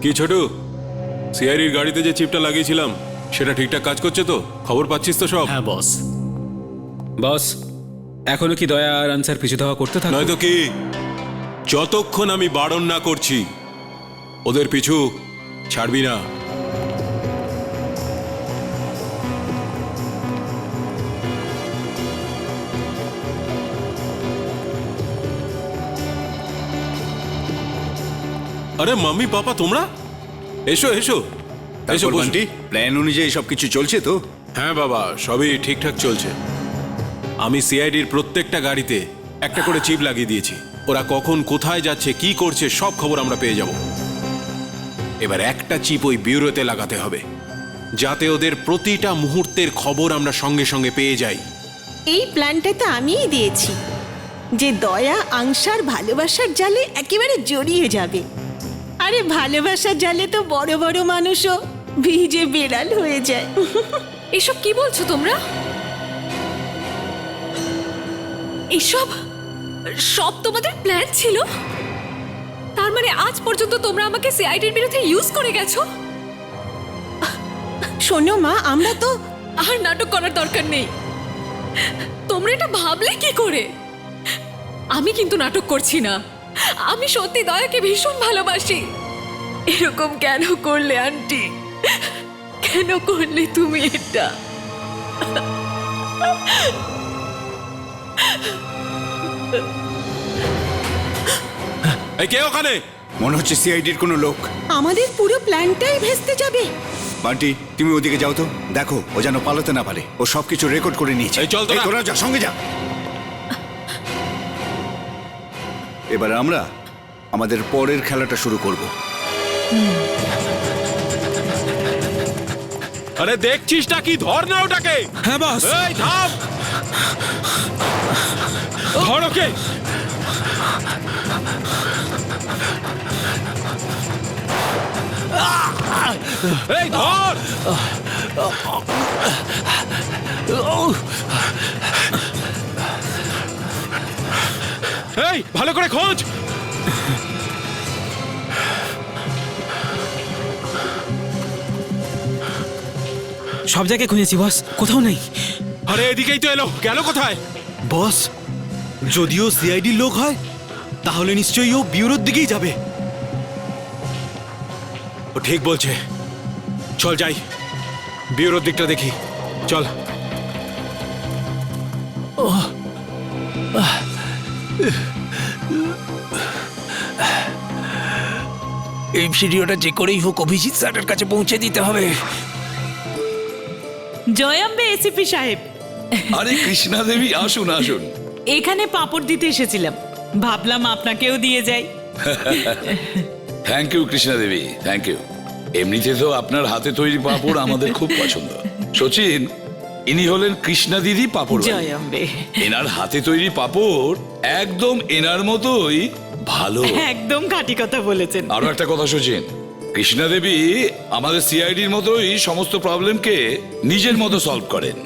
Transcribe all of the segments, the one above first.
কি ছোটু, সিআইডির গাড়িতে যে চিপটা লাগিয়েছিলাম সেটা ঠিকঠাক কাজ করছে তো? খবর পাচ্ছিস তো সব? হ্যাঁ বস। বস, এখনো কি দয়া আর আনসার পিছু ধাওয়া করতে থাকে? নয়তো কি, যতক্ষণ আমি বারণ না করছি ওদের পিছু ছাড়বি না। আরে মাম্মি পাপা, তোমরা এসো এসো এসো। বান্টি, প্ল্যান অনুযায়ী সবকিছু চলছে তো? হ্যাঁ বাবা, সবই ঠিকঠাক চলছে। আমি সিআইডির প্রত্যেকটা গাড়িতে একটা করে চিপ লাগিয়ে দিয়েছি। ওরা কখন কোথায় যাচ্ছে কি করছে সব খবর আমরা পেয়ে যাব। এবার একটা চিপ ওই ব্যুরোতে লাগাতে হবে, যাতে ওদের প্রতিটা মুহূর্তের খবর আমরা সঙ্গে সঙ্গে পেয়ে যাই। এই প্ল্যানটা তো আমিই দিয়েছি, যে দয়া আংশার ভালোবাসার জালে একেবারে জড়িয়ে যাবে। আরে ভালোবাসার জালে তো বড় বড় মানুষও ভিজে বেড়াল হয়ে যায়। এসব কি বলছো তোমরা? এসব সব তোমাদের প্ল্যান ছিল? তার মানে আজ পর্যন্ত তোমরা আমাকে সিআইডির বিরুদ্ধে ইউজ করে গেছো? শোনো মা, আমরা তো আর নাটক করার দরকার নেই। তোমরা এটা ভাবলে কি করে? আমি কিন্তু নাটক করছি না, আমি সত্যি দয়াকে ভীষণ ভালোবাসি। এরকম কেন করলে আন্টি? কেন করলে তুমি এটা? এই কে ওখানে? মনে হচ্ছে সিআইডির কোনো লোক। আমাদের পুরো প্ল্যানটাই ভেস্তে যাবে। বান্টি, তুমি ওদিকে যাও তো, দেখো ও যেন পালাতে না পারে। ও সবকিছু রেকর্ড করে নিয়েছে। এই চল তোরা। তোরা যা, সঙ্গে যা। এবার আমরা আমাদের পরের খেলাটা শুরু করব। আরে দেখছিস না কি? ধর না ওটাকে। হ্যাঁ বস। এই থাম, ধর ওকে। এই ধর। এই ভালো করে খোঁজ। সব জায়গায় খুঁজেছি বস, কোথাও নেই। আরে এদিকেই তো এলো, গেল কোথায়? বস, যদিও সিআইডি লোক হয় তাহলে নিশ্চয়ই ও ব্যুরোর দিকেই যাবে। ও ঠিক বলছে, চল যাই, ব্যুরোর দিকটা দেখি, চল। এই ভিডিওটা যে করেই হোক অভিজিৎ স্যারের কাছে পৌঁছে দিতে হবে। জয়াম্বে এসিপি সাহেব, আরে কৃষ্ণা দেবী, আসুন আসুন। এখানে পাপড় দিতে এসেছিলাম, ভাবলাম আপনাকেও দিয়ে যাই। Thank you Krishna Devi, thank you. এমনিতে তো আপনার হাতে তৈরি পাঁপড় আমাদের খুব পছন্দ। সচিন, ইনি হলেন কৃষ্ণা দিদি পাঁপড়। জয়াম্বে, এনার হাতে তৈরি পাঁপড় একদম এনার মতোই ভালো। একদম খাঁটি কথা বলেছেন। আরো একটা কথা সচিন, কৃষ্ণা দেবী আমাদের সিআইডির মতোই সমস্ত প্রবলেমকে নিজের মতো সলভ করেন।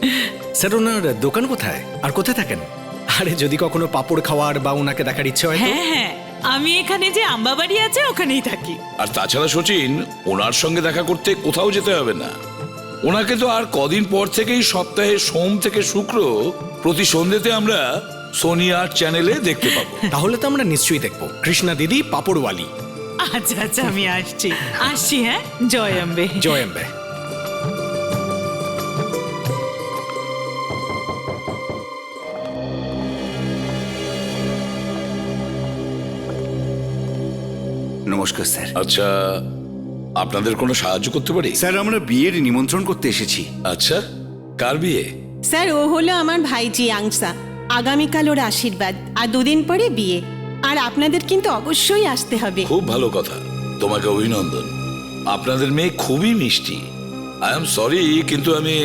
স্যার, ওনার দোকান কোথায় আর কোথায় থাকেন? আরে যদি কখনো পাপড় খাওয়ার বা ওনাকে দেখার ইচ্ছে হয় তো। হ্যাঁ হ্যাঁ, আমি এখানে যে আম্বাবাড়ি আছে ওখানেই থাকি। আর তাছাড়া সচিন, ওনার সঙ্গে দেখা করতে কোথাও যেতে হবে না। ওনাকে তো আর কদিন পর থেকেই সপ্তাহে সোম থেকে শুক্র প্রতি সন্ধ্যেতে আমরা সোনি আর্ট চ্যানেলে দেখতে পাবো। তাহলে তো আমরা নিশ্চয়ই দেখবো কৃষ্ণা দিদি পাপড়ওয়ালি। আচ্ছা আচ্ছা, আমি আসছি আসছি। হ্যাঁ, জয়াম্বে। জয় আম্বে। নমস্কার স্যার। আচ্ছা, আপনাদের কোনো সাহায্য করতে পারি? স্যার, আমরা বিয়ের নিমন্ত্রণ করতে এসেছি। আচ্ছা, কার বিয়ে? স্যার, ও হলো আমার ভাইজি আংশা। আগামীকাল ওর আশীর্বাদ, আর দুদিন পরে বিয়ে। আর আপনাদের কিন্তু অবশ্যই আসতে হবে। খুব ভালো কথা, তোমাকে অভিনন্দন। আপনাদের মেয়ে খুবই মিষ্টি। আই এম সরি, কিন্তু আমি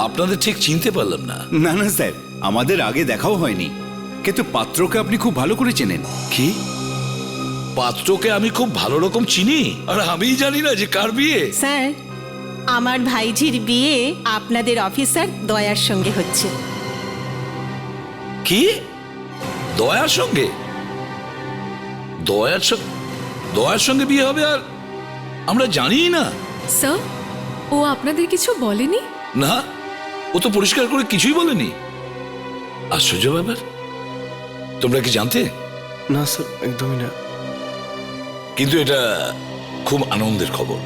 আপনাদের ঠিক চিনতে পারলাম না। না না স্যার, আমাদের আগে দেখাও হয়নি, কিন্তু পাত্রকে আপনি খুব ভালো করে চেনেন। কি? পাত্রকে আমি খুব ভালো রকম চিনি, আর আমিই জানি না যে কার বিয়ে? স্যার, আমার ভাইজির বিয়ে আপনাদের অফিসার দয়ার সঙ্গে হচ্ছে। কি? দয়ার সঙ্গে? দয়ার সঙ্গে বিয়ে হবে? আর আমরা জানি না। স্যার, ও আপনাদের কিছু বলেনি? না, ও তো পরিষ্কার করে কিছুই বলেনি। আশ্চর্য ব্যাপার। তোমরা কি জানতে? না স্যার, একদমই না। কিন্তু এটা খুব আনন্দের খবর।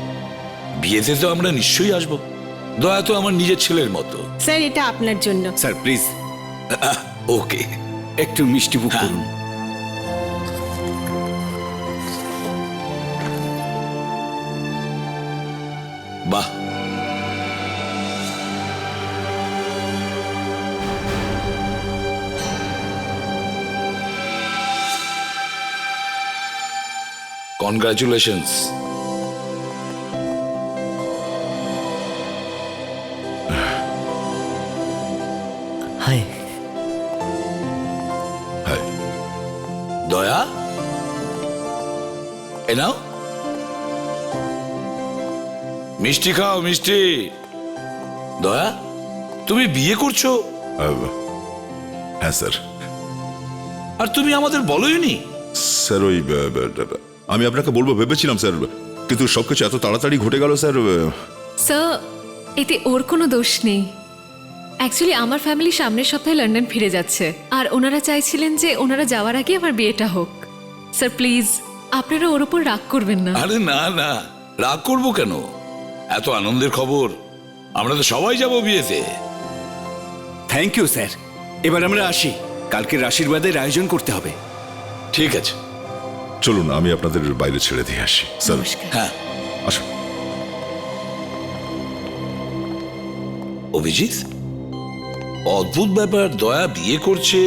বিয়েতে তো আমরা নিশ্চয়ই আসবো। দয়া তো আমার নিজের ছেলের মতো। স্যার, এটা আপনার জন্য। স্যার প্লিজ ওকে, একটু মিষ্টি মুখ করুন। বাহ, কনগ্রাচুলেশনস। হাই। দয়া, এ নাও মিষ্টি খাও, মিষ্টি। দয়া, তুমি বিয়ে করছো? হ্যাঁ স্যার। আর তুমি আমাদের বলোইনি? স্যার ওই আমি আপনাকে বলবো ভেবেছিলাম স্যার, কিন্তু সবকিছু এত তাড়াতাড়ি ঘটে গেল স্যার। স্যার, এতে ওর কোনো দোষ নেই। অ্যাকচুয়ালি আমার ফ্যামিলি সামনের সপ্তাহে লন্ডন ফিরে যাচ্ছে, আর ওনারা চাইছিলেন যে ওনারা যাওয়ার আগে আমার বিয়েটা হোক। স্যার প্লিজ, আপনারা ওর উপর রাগ করবেন না। আরে না না, রাগ করবো কেন? এত আনন্দের খবর, আমরা তো সবাই যাব বিয়েতে। Thank you sir. এবার আমরা আসি, কালকের আশীর্বাদের আয়োজন করতে হবে। ঠিক আছে, চলুন আমি আপনাদের বাইরে ছেড়ে দিয়ে আসি স্যার। হ্যাঁ। আসুন। অভিজিৎ, অদ্ভুত ব্যাপার, দয়া বিয়ে করছে।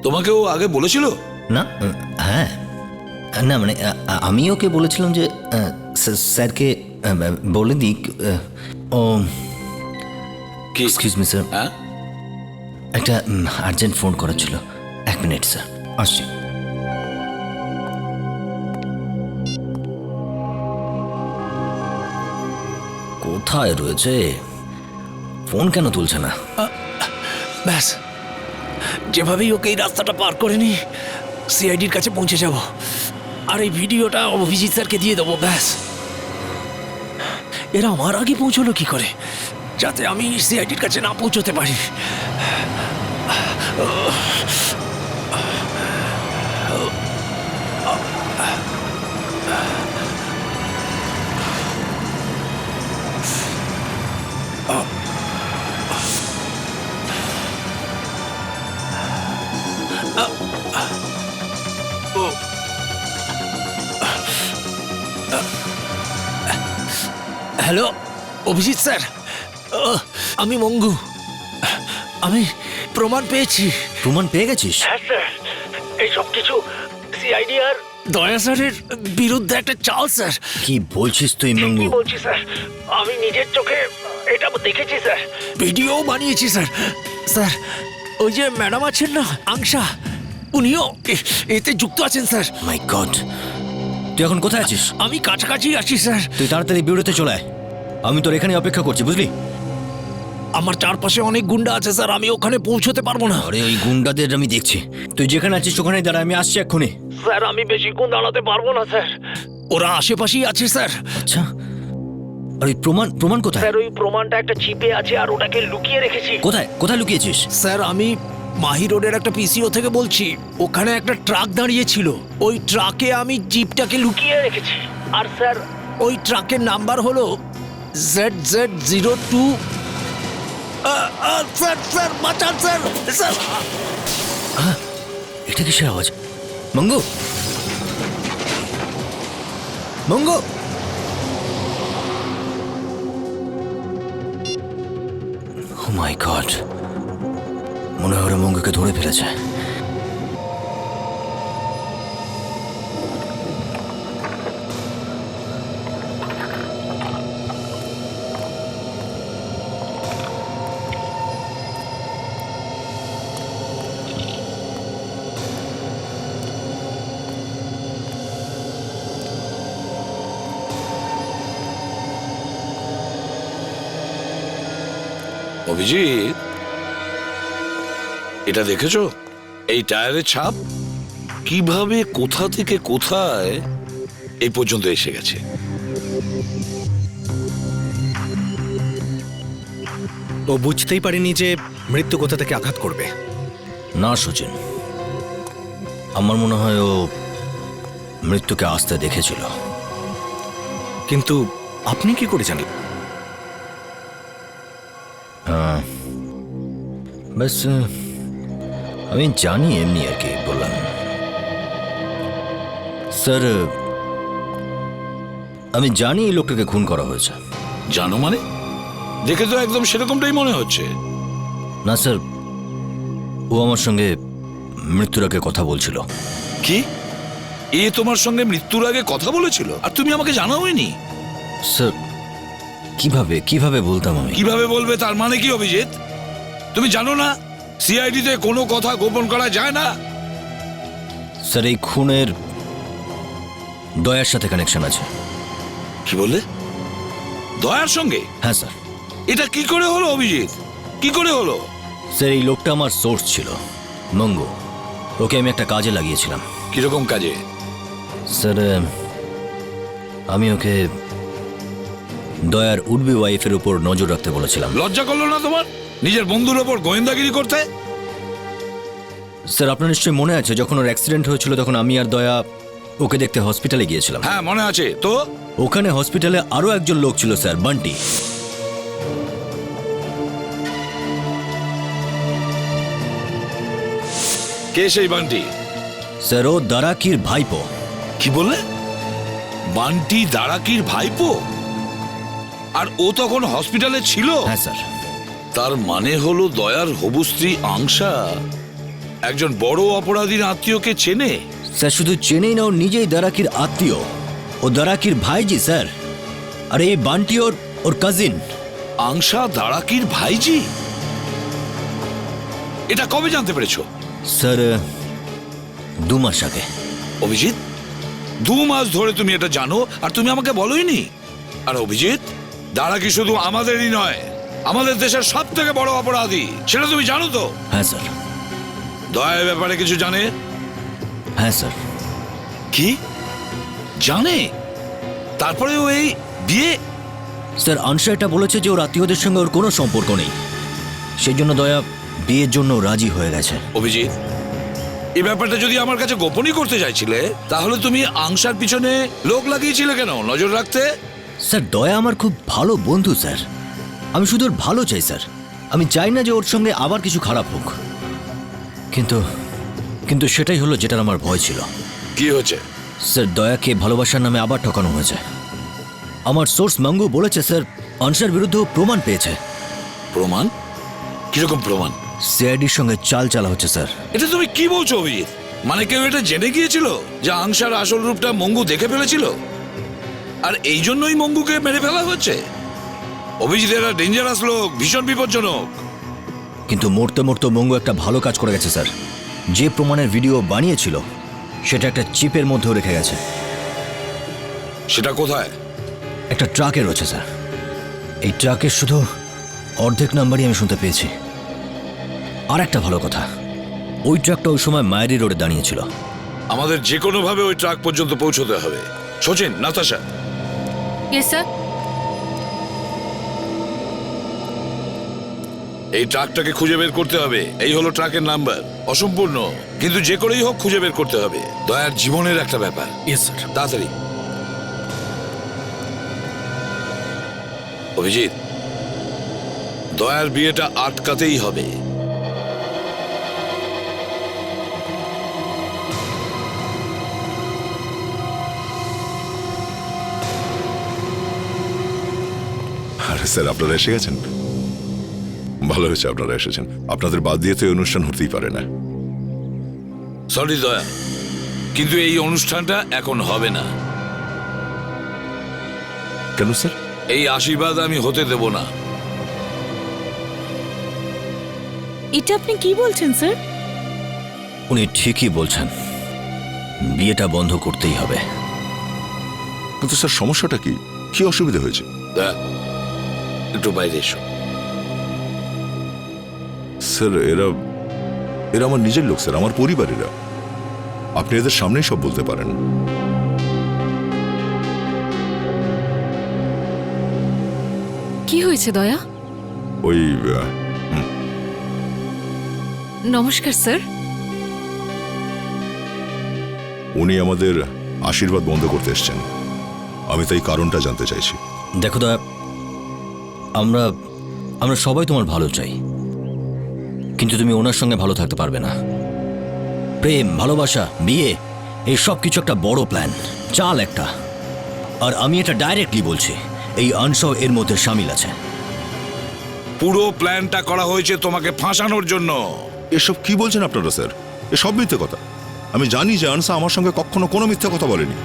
তোমাকেও আগে বলেছিল? না, হ্যাঁ, না মানে আমি ওকে বলেছিলাম যে স্যারকে বলে দিক। ও কি? এক্সকিউজ মি স্যার, হ্যাঁ, একটা আর্জেন্ট ফোন করার ছিল। 1 মিনিট স্যার, আসছি। কোথায় রয়েছে? ফোন কেন তুলছে না? ব্যাস, যেভাবেই ওকে এই রাস্তাটা পার করে নি, সিআইডির কাছে পৌঁছে যাব, আর এই ভিডিওটা অভিজিৎ স্যারকে দিয়ে দেবো। ব্যাস, এরা আমার আগে পৌঁছলো কি করে, যাতে আমি সিআইডির কাছে না পৌঁছতে পারি। হ্যালো অভিজিৎ স্যার, আমি মঙ্গু। আমি প্রমাণ পেয়েছি। প্রমাণ পেয়ে গেছিস? হ্যাঁ স্যার, এই সব কিছু সিআইডি আর দয়া স্যারের বিরুদ্ধে একটা চাল স্যার। কি বলছিস তুই মঙ্গু? কি বলছি স্যার, আমি নিজের চোখে এটা দেখেছি স্যার, ভিডিও বানিয়েছি স্যার। স্যার, ওই যে ম্যাডাম আছেন না, আংশা, উনিও এতে যুক্ত আছেন স্যার। মাই গড, তুই এখন কোথায় আছিস? আমি কাছাকাছি আছি স্যার। তুই তাড়াতাড়ি বিউরোতে চলে আয়, আমি তোর এখানে অপেক্ষা করছি, বুঝলি? আমার চারপাশে অনেক গুন্ডা আছে স্যার, আমি ওখানে পৌঁছতে পারবো না। আরে ওই গুন্ডাদের আমি দেখছি, তুই যেখানে আছিস ওখানে দাঁড়া, আমি আসছি এক্ষুনি। স্যার, আমি বেশিক্ষণ দাঁড়াতে পারবো না স্যার, ওরা আশেপাশেই আছে স্যার। আচ্ছা, আর ওই প্রমাণ কোথায়? স্যার, ওই প্রমাণটা একটা চিপে আছে আর ওটাকে লুকিয়ে রেখেছি। কোথায় কোথায় লুকিয়েছিস? স্যার, আমি মাহি রোডের একটা পিসিও থেকে বলছি। ওখানে একটা ট্রাক দাঁড়িয়ে ছিল, ওই ট্রাকে আমি জিপটাকে লুকিয়ে রেখেছি। আর স্যার, ওই ট্রাকের নাম্বার হলো ZZ02। স্যার স্যার বাঁচান স্যার। স্যার, এটা কিসের আওয়াজ? মঙ্গু, মঙ্গু! ও মাই গড, মনে হয় ওরা মঙ্গুকে ধরে ফেলেছে। অভিজিৎ, এটা দেখেছো? এই টায়ারের ছাপ কিভাবে কোথা থেকে কোথায় এই পর্যন্ত এসে গেছে। ও বুঝতেই পারেনি যে মৃত্যু কোথা থেকে আঘাত করবে। না সচিন, আমার মনে হয় ও মৃত্যুকে আসতে দেখেছিল। কিন্তু আপনি কি করে জানেন? ব্যাস আমি জানি এমনি আর কি বললাম। স্যার, আমি জানি এই লোকটাকে খুন করা হয়েছে। জানো মানে? দেখে তো একদম সেরকমটাই মনে হচ্ছে। না স্যার, ও আমার সঙ্গে মৃত্যুর আগে কথা বলছিল। কি? এ তোমার সঙ্গে মৃত্যুর আগে কথা বলেছিল আর তুমি আমাকে জানাওনি? স্যার, কিভাবে বলতাম আমি? কিভাবে বলবে তার মানে কি অভিজিৎ? তুমি জানো না সিআইডিতে কোনো কথা গোপন করা যায় না? স্যার, এই খুনের দয়ার সাথে কানেকশন আছে। কি বললে? দয়ার সঙ্গে? হ্যাঁ স্যার। এটা কি করে হলো অভিজিৎ? কি করে হলো? স্যার, এই লোকটা আমার সোর্স ছিল, মঙ্গু। ওকে আমি একটা কাজে লাগিয়েছিলাম। কিরকম কাজে? স্যার, আমি ওকে দয়ার উডবি ওয়াইফের উপর নজর রাখতে বলেছিলাম। লজ্জা করলো না তোমার নিজের বন্ধুর ওপর গোয়েন্দাগিরি করতে? স্যার, আপনার নিশ্চয়ই মনে আছে যখন ওর অ্যাক্সিডেন্ট হয়েছিল তখন আমি আর দয়া ওকে দেখতে হসপিটালে গিয়েছিলাম। হ্যাঁ মনে আছে তো। ওখানে হসপিটালে আরো একজন লোক ছিল স্যার, বান্টি। কে সেই বান্টি? স্যার, ও দারাকির ভাইপো। কি বললে? বান্টি দারাকির ভাইপো? আর ও তখন হসপিটালে ছিল? হ্যাঁ স্যার। তার মানে হলো দয়ার হবু স্ত্রী আংশা একজন বড় অপরাধীর আত্মীয়কে চেনে। স্যার, শুধু চেনেই না, ও নিজেই দারাকির আত্মীয়। ও দারাকির ভাইজি স্যার। আর এই বান্টি ওর কাজিন। আংশা দারাকির ভাইজি? এটা কবে জানতে পেরেছো? স্যার, 2 মাস আগে। অভিজিৎ, 2 মাস ধরে তুমি এটা জানো আর তুমি আমাকে বলোইনি? আর অভিজিৎ, দারাকি শুধু আমাদেরই নয়, আমাদের দেশের সব থেকে বড় অপরাধী, সেটা তুমি জানো তো? হ্যাঁ স্যার। দয়ার ব্যাপারে কিছু জানে? হ্যাঁ স্যার। কি জানে? তারপরে ও এই বিয়ে? স্যার, আংশা এটা বলেছে যে ওর আত্মীয়দের সঙ্গে ওর কোনো সম্পর্ক নেই, সেই জন্য দয়া বিয়ের জন্য রাজি হয়ে গেছে। অভিজিৎ, এই ব্যাপারটা যদি আমার কাছে গোপনই করতে চাইছিলে তাহলে তুমি আংশার পিছনে লোক লাগিয়েছিলে কেন নজর রাখতে? স্যার, দয়া আমার খুব ভালো বন্ধু স্যার। আমি শুধু ওর ভালো চাই স্যার। আমি চাই না যে ওর সঙ্গে আবার কিছু খারাপ হোক। কিন্তু সেটাই হলো যেটার আমার ভয় ছিল। কি হয়েছে? স্যার, দয়াকে ভালোবাসার নামে আবার ঠকানো হয়েছে। আমার সোর্স মঙ্গু বলেছে স্যার, আংশার বিরুদ্ধে প্রমাণ পেয়েছে। প্রমাণ? কিরকম প্রমাণ? সিআইডির সঙ্গে চালা হচ্ছে স্যার। এটা তুমি কি বলছো অভিজিৎ? মানে কেউ এটা জেনে গিয়েছিল যে আংশার আসল রূপটা মঙ্গু দেখে ফেলেছিল আর এই জন্যই মঙ্গুকে মেরে ফেলা হচ্ছে? অভিজিৎ, এরা ডেঞ্জারাস লোক, ভীষণ বিপজ্জনক। কিন্তু মরতে মরতে মঙ্গু একটা ভালো কাজ করে গেছে স্যার। যে প্রমাণের ভিডিও বানিয়েছিল সেটা একটা চিপের মধ্যেও রেখে গেছে। সেটা কোথায়? একটা ট্রাকে রয়েছে স্যার। এই ট্রাকের শুধু অর্ধেক নাম্বারই আমি শুনতে পেয়েছি। আর একটা ভালো কথা, ওই ট্রাকটা ওই সময় মায়েরি রোডে দাঁড়িয়েছিল। আমাদের যে কোনো ভাবে ওই ট্রাক পর্যন্ত পৌঁছতে হবে। Sachin, Natasha, yes sir. এই ট্রাকটাকে খুঁজে বের করতে হবে। এই হলো ট্রাকের নাম্বার, অসম্পূর্ণ, কিন্তু যে করেই হোক খুঁজে বের করতে হবে। দয়ার জীবনের একটা ব্যাপার। Yes sir. তাড়াতাড়ি। অভিজিৎ, দয়ার বিয়েটা আটকাতেই হবে। আরে স্যার, আপনারা এসে গেছেন? ভালো হয়েছে আপনারা এসেছেন। আপনাদের বাদ দিয়ে তো এই অনুষ্ঠান হতেই পারে না। সরি দয়া, কিন্তু এই অনুষ্ঠানটা এখন হবে না। কেন স্যার? এই আশীর্বাদ আমি হতে দেব না। এটা আপনি কি বলছেন স্যার? উনি ঠিকই বলছেন, বিয়েটা বন্ধ করতেই হবে। কিন্তু স্যার, সমস্যাটা কি? কি অসুবিধা হয়েছে? দয়া, একটু বাইরে এসো। স্যার, এরা আমার নিজের লোক স্যার, আমার পরিবারেরা। আপনি এদের সামনেই সব বলতে পারেন। কি হয়েছে দয়া? ওই নমস্কার স্যার। উনি আমাদের আশীর্বাদ বন্ধ করতে এসছেন। আমি তাই কারণটা জানতে চাইছি। দেখো দয়া, আমরা আমরা সবাই তোমার ভালো চাই, কিন্তু তুমি ওনার সঙ্গে ভালো থাকতে পারবে না। প্রেম, ভালোবাসা, বিয়ে, এই সব কিছু একটা বড় প্ল্যান, চাল একটা। আর আমি এটা ডাইরেক্টলি বলছি, এই অংশও এর মধ্যে সামিল আছে। পুরো প্ল্যানটা করা হয়েছে তোমাকে ফাঁসানোর জন্য। এসব কি বলছেন আপনারা স্যার? এসব মিথ্যে কথা। আমি জানি যে আনসা আমার সঙ্গে কখনো কোনো মিথ্যে কথা বলেনি।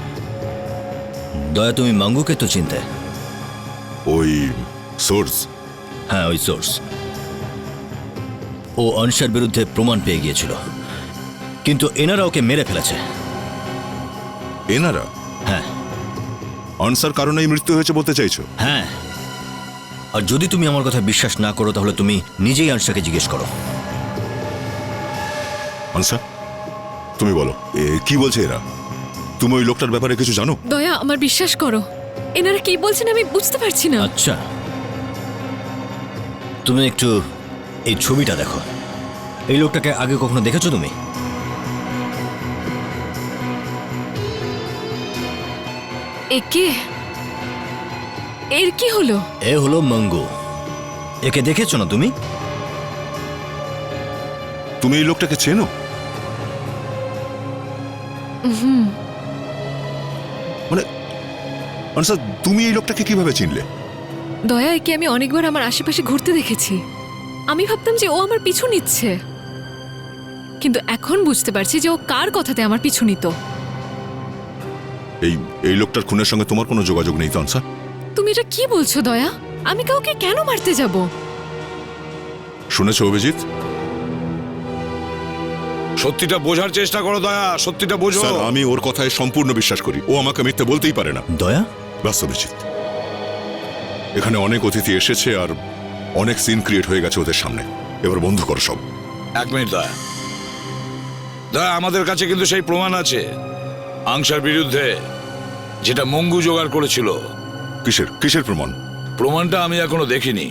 দয়া, তুমি মাঙ্গুকে তো চিনতে? ওই সোর্স? হ্যাঁ, ওই সোর্স। ও অংশের বিরুদ্ধে প্রমাণ পেয়ে গিয়েছিল, কিন্তু এনারা ওকে মেরে ফেলেছে। এনারা? হ্যাঁ। আনসার কারণেই মৃত্যু হয়েছে বলতে চাইছো? হ্যাঁ। আর যদি তুমি আমার কথা বিশ্বাস না করো, তাহলে তুমি নিজেই আনসাকে জিজ্ঞেস করো। আনসা, তুমি বলো, কি বলছে এরা? তুমি ওই লোকটার ব্যাপারে কিছু জানো? দয়া, আমার বিশ্বাস করো, এনারা কি বলছেন আমি বুঝতে পারছি না। আচ্ছা, তুমি একটু এই ছবিটা দেখো। এই লোকটাকে আগে কখনো দেখেছো তুমি? একে, এর কি হলো? এ হলো মঙ্গু। একে দেখেছো না তুমি? তুমি এই লোকটাকে চেনো? মানে আনসা, তুমি এই লোকটাকে কিভাবে চিনলে? দয়া, একে আমি অনেকবার আমার আশেপাশে ঘুরতে দেখেছি। আমি ভাবতাম যে ও আমার পিছু নিচ্ছে, কিন্তু এখন বুঝতে পারছি যে ও কার কথাতে আমার পিছু নিত। এই লোকটার খুনের সঙ্গে তোমার কোনো যোগাযোগ নেই তো আনসা? তুমি এটা কি বলছো দয়া? আমি কাউকে কেন মারতে যাব? শুনেছো অভিজিৎ? সত্যিটা বোঝার চেষ্টা করো দয়া, সত্যিটা বোঝো। স্যার, আমি ওর কথায় সম্পূর্ণ বিশ্বাস করি। ও আমাকে মিথ্যে বলতেই পারে না। দয়া, ব্যাস অভিজিৎ, এখানে অনেক অতিথি এসেছে আর অনেক সিন ক্রিয়েট হয়ে গেছে ওদের সামনে। এবার বন্ধ করো সব। এক মিনিট দয়া, দয়া, আমাদের কাছে কিন্তু সেই প্রমাণ আছে আংশার বিরুদ্ধে, যেটা মঙ্গু জোগাড় করেছিল। কিসের প্রমাণ? প্রমাণটা আমি এখনো দেখিনি,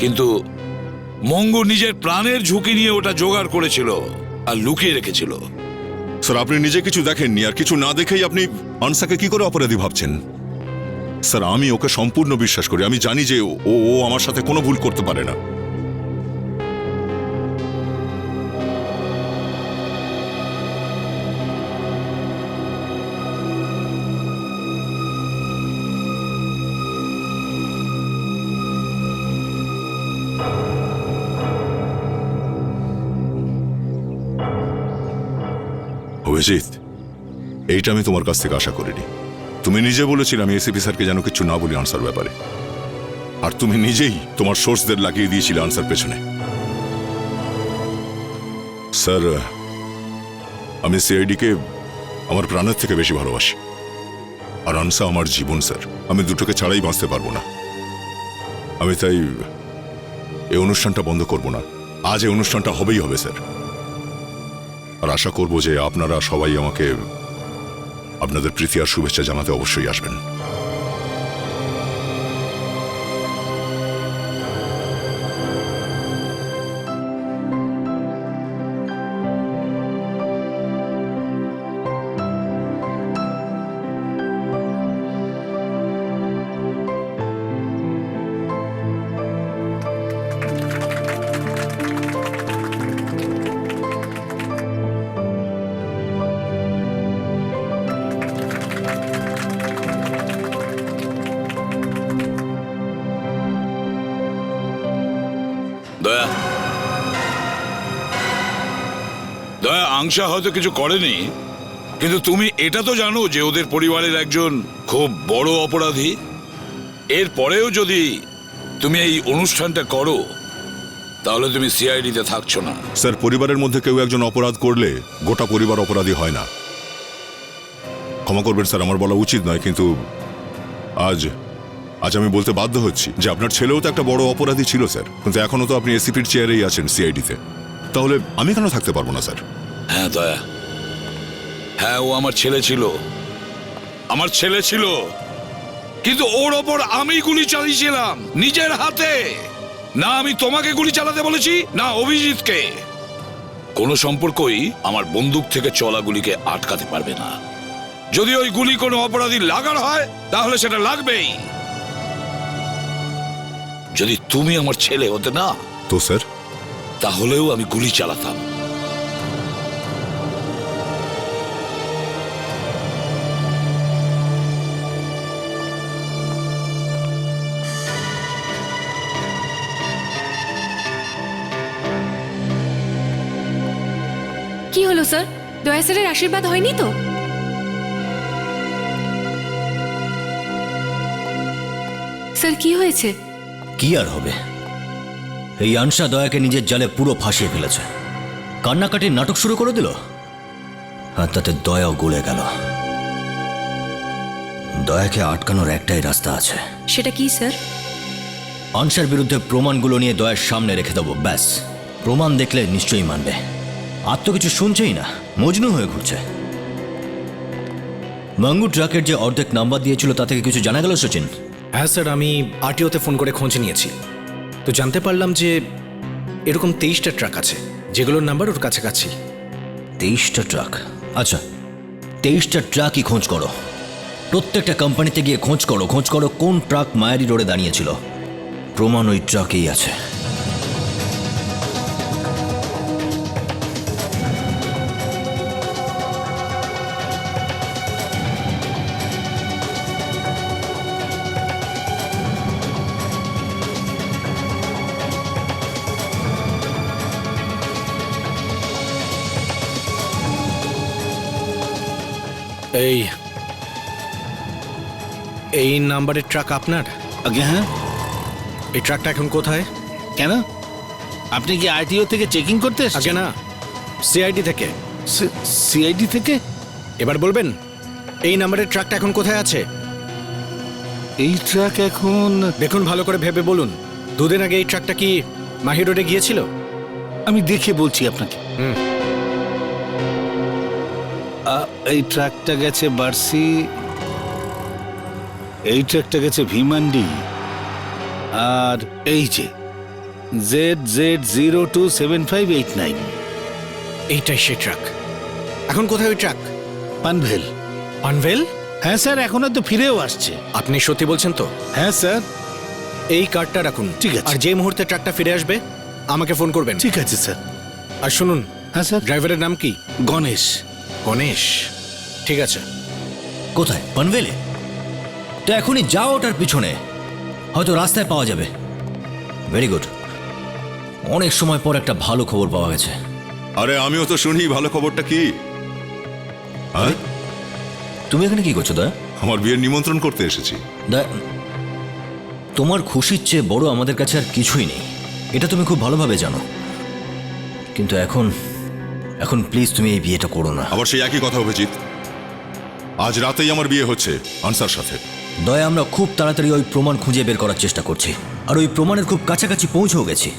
কিন্তু মঙ্গু নিজের প্রাণের ঝুঁকি নিয়ে ওটা জোগাড় করেছিল আর লুকিয়ে রেখেছিল। স্যার, আপনি নিজে কিছু দেখেননি আর কিছু না দেখেই আপনি আনসাকে কি করে অপরাধী ভাবছেন? স্যার, আমি ওকে সম্পূর্ণ বিশ্বাস করি। আমি জানি যে ও আমার সাথে কোনো ভুল করতে পারে না। অভিজিৎ, এইটা আমি তোমার কাছ থেকে আশা করিনি। তুমি নিজে বলেছিলে আমি এসিপি স্যারকে যেন কিছু না বলি আনসার ব্যাপারে, আর তুমি নিজেই তোমার সোর্সদের লাগিয়ে দিয়েছিলে আনসার পেছনে। স্যার, আমি সিআইডিকে আমার প্রাণের থেকে বেশি ভালোবাসি, আর আনসা আমার জীবন। স্যার, আমি দুটোকে ছাড়াই বাঁচতে পারবো না। আমি তাই এই অনুষ্ঠানটা বন্ধ করব না। আজ এই অনুষ্ঠানটা হবেই হবে স্যার। আর আশা করব যে আপনারা সবাই আমাকে আপনাদের প্রীতি আর শুভেচ্ছা জানাতে অবশ্যই আসবেন। দয়া, দয়া, আংশা হয়তো কিছু করেনি, কিন্তু তুমি এটা তো জানো যে ওদের পরিবারের একজন খুব বড় অপরাধী। এর পরেও যদি তুমি এই অনুষ্ঠানটা করো, তাহলে তুমি সিআইডিতে থাকছো না। স্যার, পরিবারের মধ্যে কেউ একজন অপরাধ করলে গোটা পরিবার অপরাধী হয় না। ক্ষমা করবেন স্যার, আমার বলা উচিত নয়, কিন্তু আজ আমি বলতে বাধ্য হচ্ছি যে আপনার ছেলেও তো একটা বড় অপরাধী ছিল স্যার, কিন্তু এখনো তো আপনি এসিপির চেয়ারেই আছেন সিআইডিতে। তাহলে আমি কেন থাকতে পারবো না স্যার? হ্যাঁ দয়া, হ্যাঁ, ও আমার ছেলে ছিল, আমার ছেলে ছিল, কিন্তু ওর ওপর আমি গুলি চালিয়েছিলাম নিজের হাতে। না আমি তোমাকে গুলি চালাতে বলেছি, না অভিজিৎকে। কোন সম্পর্কই আমার বন্দুক থেকে চলা গুলিকে আটকাতে পারবে না। যদি ওই গুলি কোনো অপরাধী লাগার হয় তাহলে সেটা লাগবেই। যদি তুমি আমার ছেলে হতে না, তো স্যার, তাহলেও আমি গুলি চালাতাম। কি হলো স্যার? দয়া স্যারের আশীর্বাদ হয়নি তো? স্যার কি হয়েছে? কি আর হবে, এই আনসা দয়াকে নিজের জালে পুরো ফাঁসিয়ে ফেলেছে। কান্নাকাটির নাটক শুরু করে দিল, আর তাতে দয়াও গলে গেল। দয়াকে আটকানোর একটাই রাস্তা আছে। সেটা কি স্যার? আনসার বিরুদ্ধে প্রমাণগুলো নিয়ে দয়ার সামনে রেখে দেবো, ব্যাস। প্রমাণ দেখলে নিশ্চয়ই মানবে। আর তো কিছু শুনছেই না, মজনু হয়ে ঘুরছে। মাঙ্গু ট্রাকের যে অর্ধেক নাম্বার দিয়েছিল তা থেকে কিছু জানা গেল সচিন? হ্যাঁ স্যার, আমি আরটিওতে ফোন করে খোঁজ নিয়েছি, তো জানতে পারলাম যে এরকম 23টা ট্রাক আছে যেগুলোর নাম্বার ওর কাছাকাছি। 23টা ট্রাক? আচ্ছা, 23টা ট্রাকই খোঁজ করো। প্রত্যেকটা কোম্পানিতে গিয়ে খোঁজ করো কোন ট্রাক মায়ারি রোডে দাঁড়িয়েছিল। প্রমাণ ওই ট্রাকেই আছে। এই নাম্বারের ট্রাক আপনার? আগে হ্যাঁ। এই ট্রাকটা এখন কোথায়? কেন, আপনি কি আরটিও থেকে চেকিং করতে আগে এসেছেন? না, সিআইডি থেকে। সিআইডি থেকে? এবার বলবেন এই নাম্বারের ট্রাকটা এখন কোথায় আছে? এই ট্রাক এখন দেখুন, ভালো করে ভেবে বলুন। দুদিন আগে এই ট্রাকটা কি মাহি রোডে গিয়েছিল? আমি দেখে বলছি আপনাকে। এই ট্রাকটা গেছে বার্সি, এই ট্রাকটা গেছে ভীমান্ডি, আর এই যে ZZ027589 এইটাই সেই ট্রাক। এখন কোথায় ওই ট্রাক? পানভেল। পানভেল? হ্যাঁ স্যার, এখনো তো ফিরেও আসছে। আপনি সত্যি বলছেন তো? হ্যাঁ স্যার। এই কার্ডটা রাখুন, ঠিক আছে। আর যে মুহূর্তে ট্রাকটা ফিরে আসবে আমাকে ফোন করবেন। ঠিক আছে স্যার। আর শুনুন, হ্যাঁ স্যার। ড্রাইভারের নাম কি? গণেশ। গণেশ? ঠিক আছে। কোথায়? পানভেলে? তো এখনই যাও ওটার পিছনে, হয়তো রাস্তায় পাওয়া যাবে। ভেরি গুড, অনেক সময় পর একটা ভালো খবর পাওয়া গেছে। আরে আমিও তো শুনি, ভালো খবরটা কি? হ্যাঁ, তুমি এখানে কি করছো দয়া? আমার বিয়ের নিমন্ত্রণ করতে এসেছি। দয়া, তোমার খুশির চেয়ে বড় আমাদের কাছে আর কিছুই নেই, এটা তুমি খুব ভালোভাবে জানো। কিন্তু এখন প্লিজ তুমি এই বিয়েটা করো না। আবার সেই একই কথা, অভিজিৎ। আজ রাতেই আমার বিয়ে হচ্ছে আনসার সাথে। দয়া, আমরা খুব তাড়াতাড়ি ওই প্রমাণ খুঁজে বের করার চেষ্টা করছি, আর ওই প্রমাণের খুব কাছাকাছি পৌঁছেও গেছি।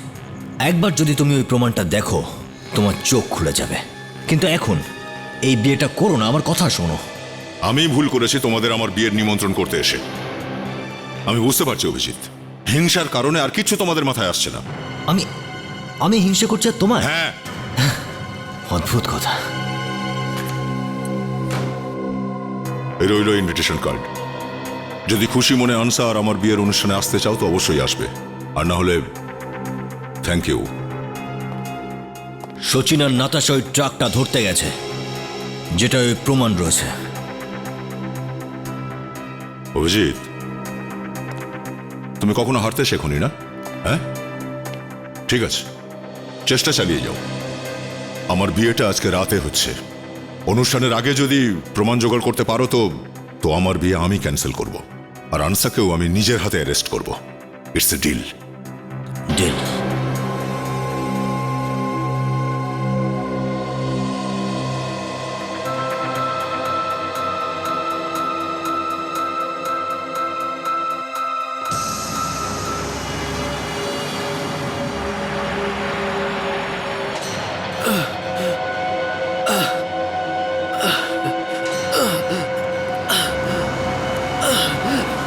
একবার যদি তুমি ওই প্রমাণটা দেখো তোমার চোখ খুলে যাবে। কিন্তু এখন এই বিয়েটা করো না, আমার কথা শোনো। আমি ভুল করেছি তোমাদের আমার বিয়ের নিমন্ত্রণ করতে এসে। আমি বুঝতে পারছি অভিজিৎ, হিংসার কারণে আর কিছু তোমাদের মাথায় আসছে না। আমি হিংসা করছি আর তোমার? হ্যাঁ। অদ্ভুত কথা। এই রইল ইনভিটেশন কার্ড। যদি খুশি মনে আনসা আর আমার বিয়ের অনুষ্ঠানে আসতে চাও তো অবশ্যই আসবে, আর না হলে থ্যাংক ইউ। সচিন আর নাতাশা ওই ট্রাকটা ধরতে গেছে, যেটা ওই প্রমাণ রয়েছে। অভিজিৎ, তুমি কখনো হারতে শেখোনি না? হ্যাঁ, ঠিক আছে, চেষ্টা চালিয়ে যাও। আমার বিয়েটা আজকে রাতে হচ্ছে। অনুষ্ঠানের আগে যদি প্রমাণ জোগাড় করতে পারো তো আমার বিয়ে আমি ক্যান্সেল করব, আর আনসাকেও আমি নিজের হাতে অ্যারেস্ট করব। It's a deal. ডিল?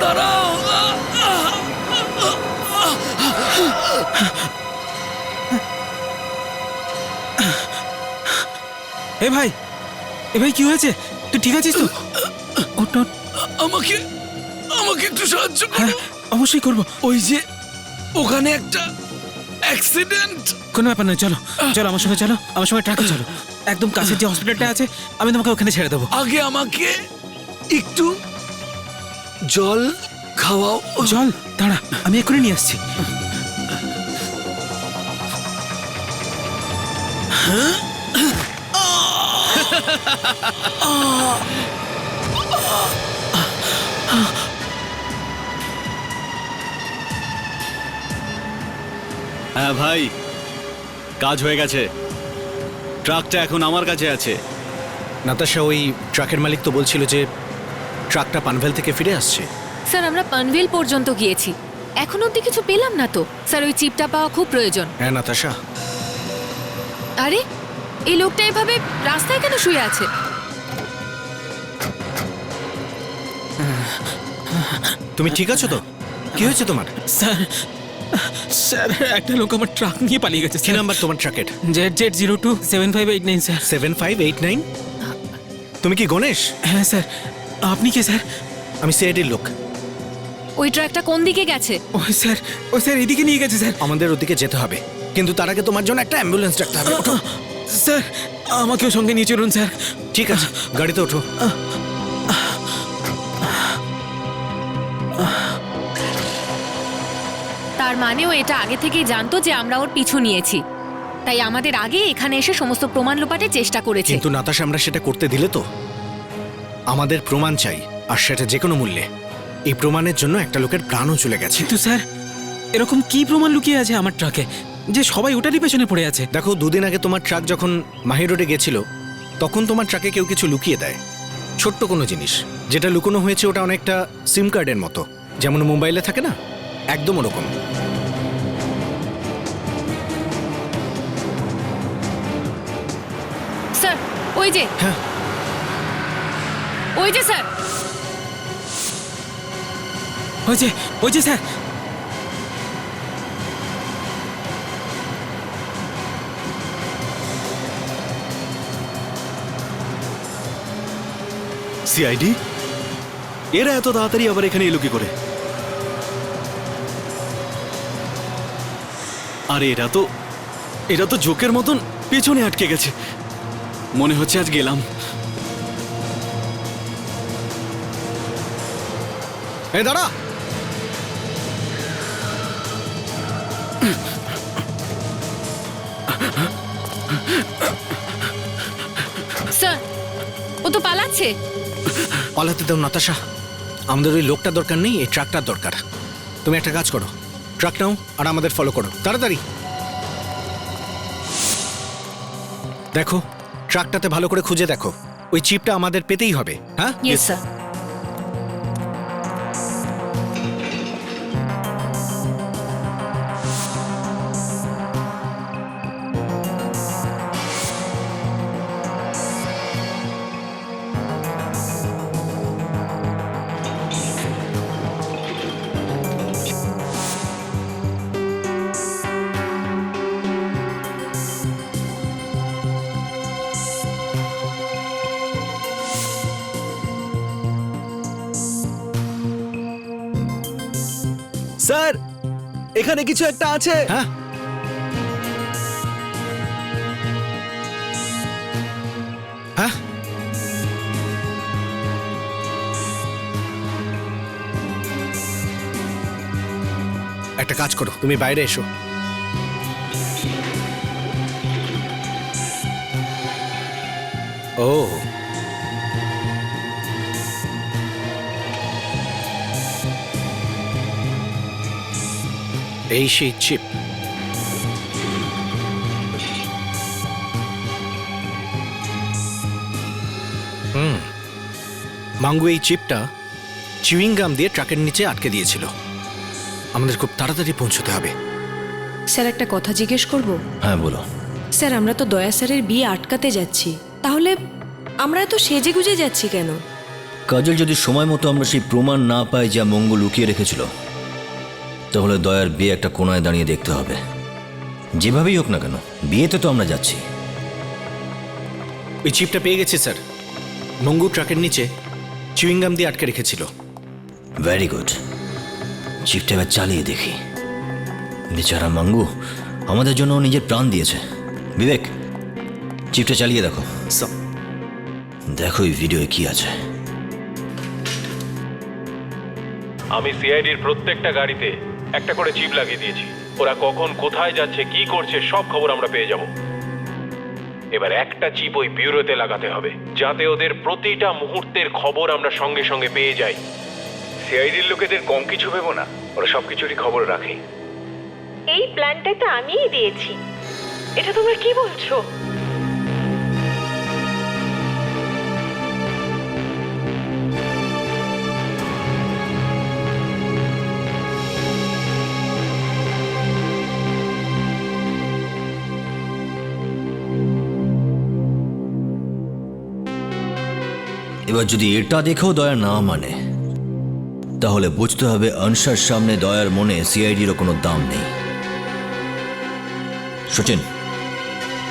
দাঁড়াও। এ ভাই কি হয়েছে? তুই ঠিক আছিস তো? ওঠ, ওঠ। আমাকে আমাকে একটু সাহায্য করো। হ্যাঁ, অবশ্যই করবো। ওই যে ওখানে একটা অ্যাক্সিডেন্ট। কোনো ব্যাপার নয়, চলো চলো আমার সঙ্গে, চলো আমার সঙ্গে ট্রাকে চলো। একদম কাছের যে হসপিটালটা আছে আমি তোমাকে ওখানে ছেড়ে দেবো। আগে আমাকে একটু জল খাওয়াও। জল? দাঁড়া, আমি এক্ষুনি নিয়ে আসছি। হ্যাঁ ভাই, কাজ হয়ে গেছে। ট্রাকটা এখন আমার কাছে আছে। নাতাশা, ওই ট্রাকের মালিক তো বলছিল যে ট্রাকটা পানভেল থেকে ফিরে আসছে। স্যার আমরা পানভেল পর্যন্ত গিয়েছি, এখন অব্দি কিছু পেলাম না তো। স্যার ওই চিপটা পাওয়া খুব প্রয়োজন। হ্যাঁ নাতাশা, আরে এই লোকটা এভাবে রাস্তায় কেন শুয়ে আছে? তুমি ঠিক আছো তো? কি হয়েছে তোমার? স্যার স্যার একটা লোক আমার ট্রাক নিয়ে পালিয়ে গেছে। কি নাম্বার তোমার ট্রাকের? ZZ027589 sir. 7589? তুমি কি গণেশ? হ্যাঁ স্যার। আপনি কে স্যার? আমি সিআইডির লোক। ওই ট্রাকটা কোন দিকে গেছে? ওই স্যার এদিকে নিয়ে গেছে স্যার। আমাদের ওদিকে যেতে হবে, কিন্তু তার আগে তোমার জন্য একটা অ্যাম্বুলেন্স ডাকতে হবে। ওঠো। স্যার আমাকেও সঙ্গে নিয়ে চলুন স্যার। ঠিক আছে, গাড়িতে ওঠো। তার মানেও এটা আগে থেকেই জানতো যে আমরা ওর পিছু নিয়েছি, তাই আমাদের আগে এখানে এসে সমস্ত প্রমাণ লোপাটের চেষ্টা করেছে। কিন্তু নাতাশা, আমরা সেটা করতে দিলে তো? আমাদের প্রমাণ চাই, আর সেটা যে কোনো মূল্যে। এই প্রমাণের জন্য একটা লোকের প্রাণও চলে গেছে। কিন্তু স্যার এরকম কি প্রমাণ লুকিয়ে আছে আমার ট্রাকে যে সবাই ওটারই পেছনে পড়ে আছে? দেখো, দুদিন আগে তোমার ট্রাক যখন মাহি রোডে গেছিল, তখন তোমার ট্রাকে কেউ কিছু লুকিয়ে দেয়, ছোট্ট কোনো জিনিস। যেটা লুকোনো হয়েছে ওটা অনেকটা সিম কার্ডের মতো, যেমন মোবাইলে থাকে না, একদম ওরকম। স্যার ওই যে, হ্যাঁ, ওই যে স্যার, ওই যে স্যার। সিআইডি? এরা এত তাড়াতাড়ি আবার এখানে এলো কি করে? আরে এরা তো জোকের মতন পেছনে আটকে গেছে। মনে হচ্ছে আজ গেলাম। এই দাঁড়া। স্যার ও তো পালাচ্ছে। পালাতে দাও নাতাশা, আমাদের ওই লোকটা দরকার নেই, এই ট্রাকটার দরকার। তুমি একটা কাজ করো, ট্রাক নাও আর আমাদের ফলো করো তাড়াতাড়ি। দেখো, ট্রাকটাতে ভালো করে খুঁজে দেখো, ওই চিপটা আমাদের পেতেই হবে। হ্যাঁ, ইয়েস স্যার। স্যার, এখানে কিছু একটা আছে। হ্যাঁ, হ্যাঁ, একটা কাজ করো, তুমি বাইরে এসো। ও, এই সেই চিপ। মাঙ্গু এই চিপটা চিউইং গাম দিয়ে ট্রাকের নিচে আটকে দিয়েছিল। আমাদের খুব তাড়াতাড়ি পৌঁছতে হবে। স্যার একটা কথা জিজ্ঞেস করব? হ্যাঁ বলো। স্যার আমরা তো দয়া স্যারের বিয়ে আটকাতে যাচ্ছি, তাহলে আমরা এত সেজে গুজে যাচ্ছি কেন? কাজল, যদি সময় মতো আমরা সেই প্রমাণ না পাই যা মঙ্গল লুকিয়ে রেখেছিল, তাহলে দয়ার বিয়ে একটা কোনায় দাঁড়িয়ে দেখতে হবে। যেভাবেই হোক না কেন, বিয়েতে তো আমরা যাচ্ছি। ওই চিপটা পেয়ে গেছি স্যার। মঙ্গু ট্রাকের নিচে চুইংগাম দিয়ে আটকে রেখেছিল। ভেরি গুড, চিপটা এবার চালিয়ে দেখি। বেচারা মঙ্গু আমাদের জন্য ও নিজের প্রাণ দিয়েছে। বিবেক, চিপটা চালিয়ে দেখো। দেখো এই ভিডিওয়ে কি আছে। আমি সিআইডির প্রত্যেকটা গাড়িতে একটা করে চিপ লাগিয়ে দিয়েছি। ওরা কখন কোথায় যাচ্ছে, কি করছে, সব খবর আমরা পেয়ে যাব। এবার একটা চিপ ওই ব্যুরোতে লাগাতে হবে, যাতে ওদের প্রতিটা মুহূর্তের খবর আমরা সঙ্গে সঙ্গে পেয়ে যাই। সিআইডির লোকেদের কম কিছু ভেবো না, ওরা সবকিছুরই খবর রাখে। এই প্ল্যানটা তো আমিই দিয়েছি। এটা তোমরা কি বলছো? এবার যদি এটা দেখেও দয়া না মানে, তাহলে বুঝতে হবে অনসার সামনে দয়ার মনে সিআইডিরও কোনো দাম নেই। সচিন,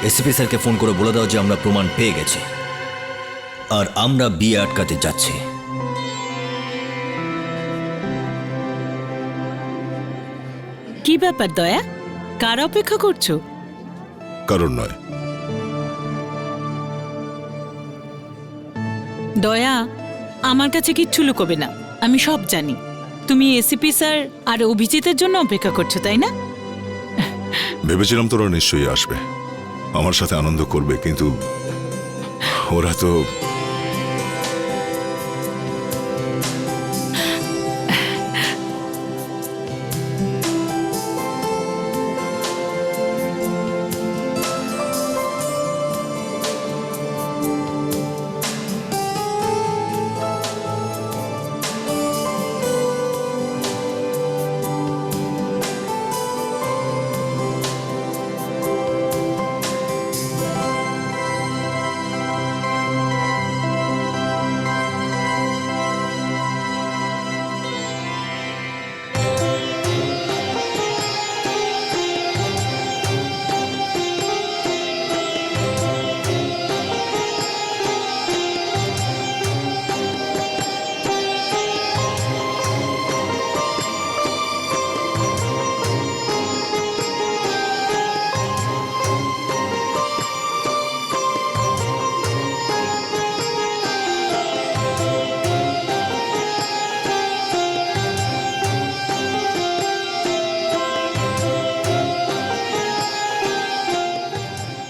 এসিপি স্যারকে ফোন করে বলে দাও যে আমরা প্রমাণ পেয়ে গেছি আর আমরা বিয়ে আটকাতে যাচ্ছি। কি ব্যাপার দয়া, কার অপেক্ষা করছো? কারণ নয়। দয়া, আমার কাছে কিচ্ছু লুকোবে না, আমি সব জানি। তুমি এসিপি স্যার আর অভিজিতের জন্য অপেক্ষা করছো, তাই না? ভেবেছিলাম তোরা নিশ্চয়ই আসবে, আমার সাথে আনন্দ করবে, কিন্তু ওরা তো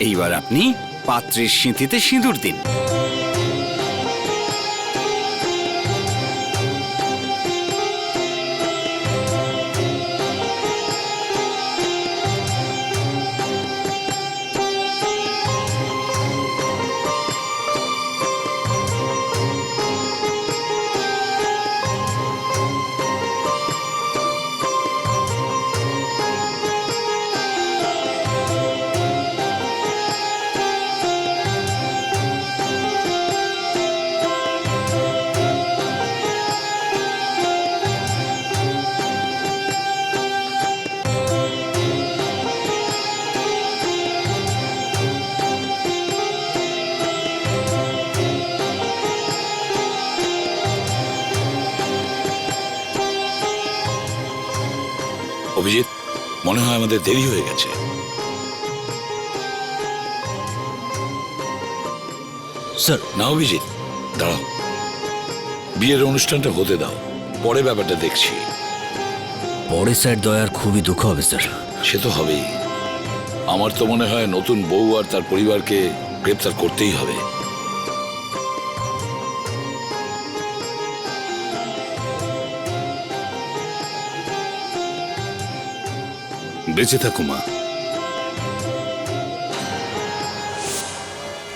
এইবার আপনি পাত্রের সিঁথিতে সিঁদুর দিন। অভিজিৎ, মনে হয় আমাদের দেরি হয়ে গেছে। স্যার, না অভিজিৎ, দাঁড়াও, বিয়ের অনুষ্ঠানটা হতে দাও, পরে ব্যাপারটা দেখছি। পরে স্যার দয়ার খুবই দুঃখ হবে স্যার। সে তো হবেই। আমার তো মনে হয় নতুন বউ আর তার পরিবারকে গ্রেপ্তার করতেই হবে। বেঁচে থাকো মা।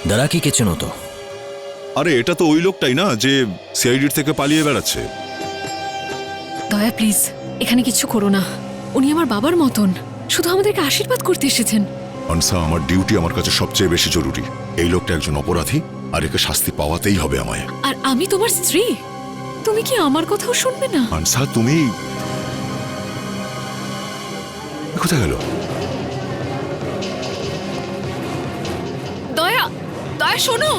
দাঁড়া, কি কেছেন তো? আরে এটা তো ওই লোকটাই না যে সিআইডির থেকে পালিয়ে বেড়াচ্ছে। দয়া প্লিজ, এখানে কিছু করো না। উনি আমার বাবার মতন, শুধু আমাদেরকে আশীর্বাদ করতে এসেছেন। আনসা, আমার ডিউটি আমার কাছে সবচেয়ে বেশি জরুরি। এই লোকটা একজন অপরাধী, আর একে শাস্তি পাওয়াতেই হবে আমায়। আর আমি তোমার স্ত্রী, তুমি কি আমার কথাও শুনবে না? আনসা, তুমি কোথায় গেল? দয়া, দয়া শোনো।